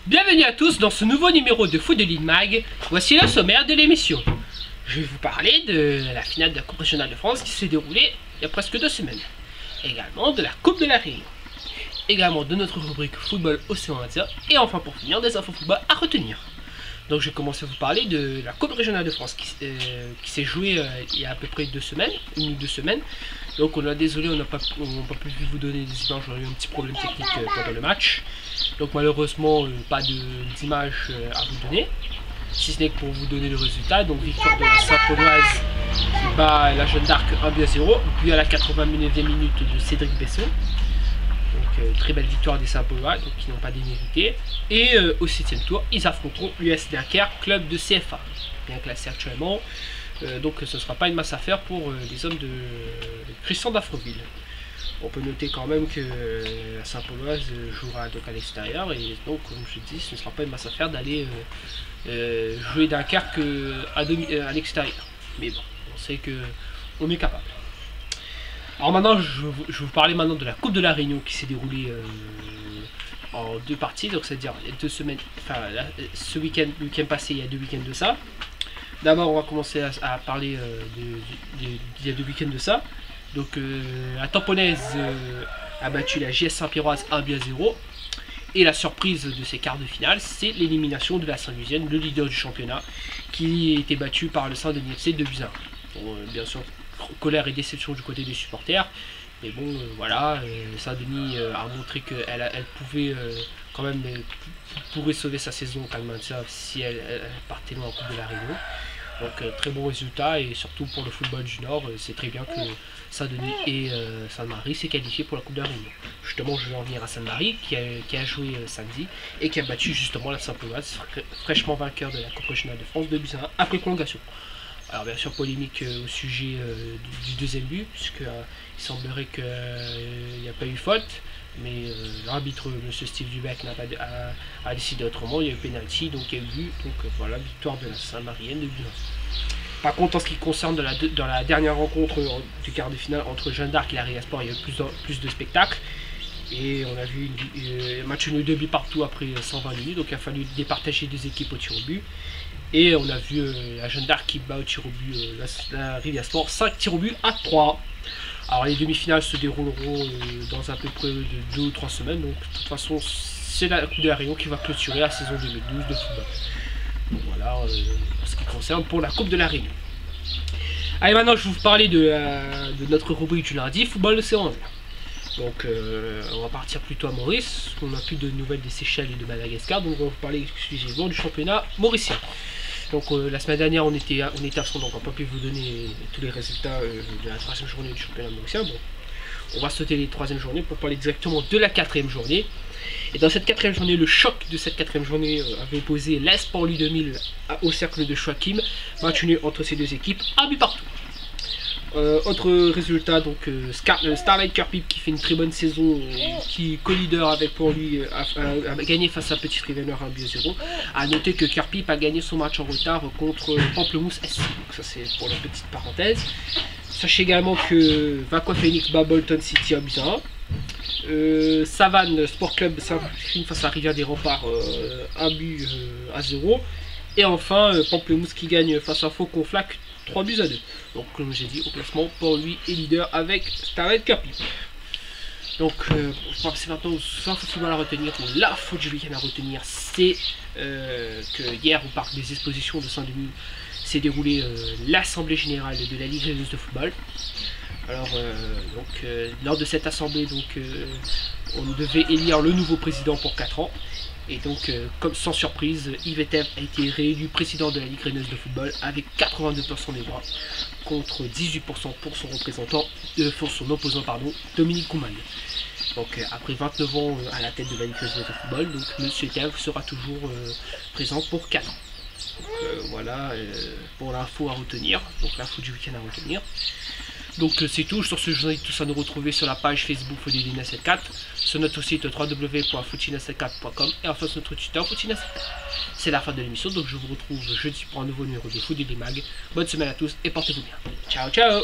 Bienvenue à tous dans ce nouveau numéro de Foot de Ligue Mag. Voici le sommaire de l'émission. Je vais vous parler de la finale de la Coupe régionale de France qui s'est déroulée il y a presque 2 semaines. Également de la Coupe de la Réunion. Également de notre rubrique Football Océan Indien. Et enfin pour finir des infos football à retenir. Donc je vais commencer à vous parler de la Coupe régionale de France qui s'est jouée il y a à peu près 2 semaines, 1 ou 2 semaines. Donc on a désolé, on n'a pas pu vous donner des images, on a eu un petit problème technique pendant le match. Donc malheureusement pas d'images à vous donner, si ce n'est que pour vous donner le résultat. Donc victoire de la Saint-Pauloise qui bat la Jeanne d'Arc 1-0, puis à la 89e minute de Cédric Besson. Donc très belle victoire des Saint-Paulois, donc qui n'ont pas démérité. Et au 7e tour, ils affronteront l'US Dunkerque, club de CFA, bien classé actuellement. Donc ce ne sera pas une masse à faire pour les hommes de Christian Dafreville. On peut noter quand même que la Saint-Pauloise jouera donc à l'extérieur, et donc comme je dis, ce ne sera pas une masse à faire d'aller jouer Dunkerque à l'extérieur. Mais bon, on sait qu'on est capable. Alors maintenant, je vais vous parler maintenant de la Coupe de la Réunion qui s'est déroulée en 2 parties, donc c'est-à-dire 2 semaines, enfin ce week-end, le week-end passé, il y a 2 week-ends de ça. D'abord, on va commencer à parler il y a 2 week-ends de ça. Donc la Tamponnaise a battu la JS Saint-Pierroise 1-0. Et la surprise de ces quarts de finale, c'est l'élimination de la Saint-Lusienne, le leader du championnat, qui a été battu par le Saint-Denis FC 2-1. Bon, bien sûr, colère et déception du côté des supporters. Mais bon, voilà, Saint-Denis a montré qu'elle pouvait quand même pourrait sauver sa saison quand même, si elle partait loin en Coupe de la Réunion. Donc très bon résultat, et surtout pour le football du Nord, c'est très bien que Saint-Denis et Sainte-Marie s'est qualifié pour la Coupe de la Réunion. Justement, je vais en venir à Sainte-Marie qui a joué samedi et qui a battu justement la Saint-Pauloise, fraîchement vainqueur de la Coupe régionale de France 2-1 après prolongation. Alors bien sûr, polémique au sujet du 2e but, puisqu'il semblerait qu'il n'y a pas eu faute. Mais l'arbitre, M. Steve Dubec, a décidé autrement. Il y a eu pénalty, donc il y a eu but. Donc voilà, victoire de la Saint-Marienne de 2-1. Par contre, en ce qui concerne dans la dernière rencontre du quart de finale entre Jeanne d'Arc et la Ria Sport, il y a eu plus de spectacles. Et on a vu un match nul 2 buts partout après 120 minutes. Donc il a fallu départager 2 équipes au tir au but. Et on a vu la Jeanne d'Arc qui bat au tir au but la Ria Sport 5 tirs au but à 3. Alors les demi-finales se dérouleront dans à peu près de 2 ou 3 semaines, donc de toute façon c'est la Coupe de la Réunion qui va clôturer la saison 2012 de football. Donc voilà, en ce qui concerne pour la Coupe de la Réunion. Allez, maintenant je vais vous parler de notre rubrique du lundi, Football Océan Indien. Donc on va partir plutôt à Maurice, on n'a plus de nouvelles des Seychelles et de Madagascar, donc on va vous parler exclusivement du championnat mauricien. Donc la semaine dernière on était absent, donc on n'a pas pu vous donner tous les résultats de la 3e journée du championnat mauricien. Bon, on va sauter les 3e journées pour parler directement de la 4e journée. Et dans cette 4e journée, le choc de cette 4e journée avait opposé l'Esport Lui 2000 au cercle de Joachim, match nul entre ces 2 équipes, 1 but partout. Autre résultat, donc Starlight Cœur-Pipe qui fait une très bonne saison, qui est co-leader avec pour lui, a gagné face à Petit Riveneur 1-0. A noter que Cœur-Pipe a gagné son match en retard contre Pamplemousse SC. Donc ça c'est pour la petite parenthèse. Sachez également que Vaqua Phoenix bat Bolton City 1-1. Savane Sport Club s'incline face à Rivière des Remparts 1-0. Et enfin Pamplemousse qui gagne face à Faucon Flac 3-2. Donc comme j'ai dit, au classement, pour lui est leader avec Starlight Cœur-Pipe. Donc on va passer maintenant aux infos football à retenir. La faute du week-end à retenir, c'est que hier au parc des expositions de Saint-Denis s'est déroulée l'assemblée générale de la Ligue régionale de football. Alors lors de cette assemblée, on devait élire le nouveau président pour 4 ans. Et donc, comme sans surprise, Yves Etev a été réélu président de la Ligue régionale de football avec 82% des voix contre 18% pour son représentant, pour son opposant, Dominique Kouman. Donc après 29 ans à la tête de la Ligue régionale de football, donc M. Etev sera toujours présent pour 4 ans. Donc voilà pour l'info à retenir, donc l'info du week-end à retenir. Donc c'est tout, sur ce je vous invite tous à nous retrouver sur la page Facebook Footdina74, sur notre site www.footdina74.com et enfin sur notre Twitter Footdina74. C'est la fin de l'émission, donc je vous retrouve jeudi pour un nouveau numéro de Foot de Mag. Bonne semaine à tous et portez-vous bien. Ciao ciao.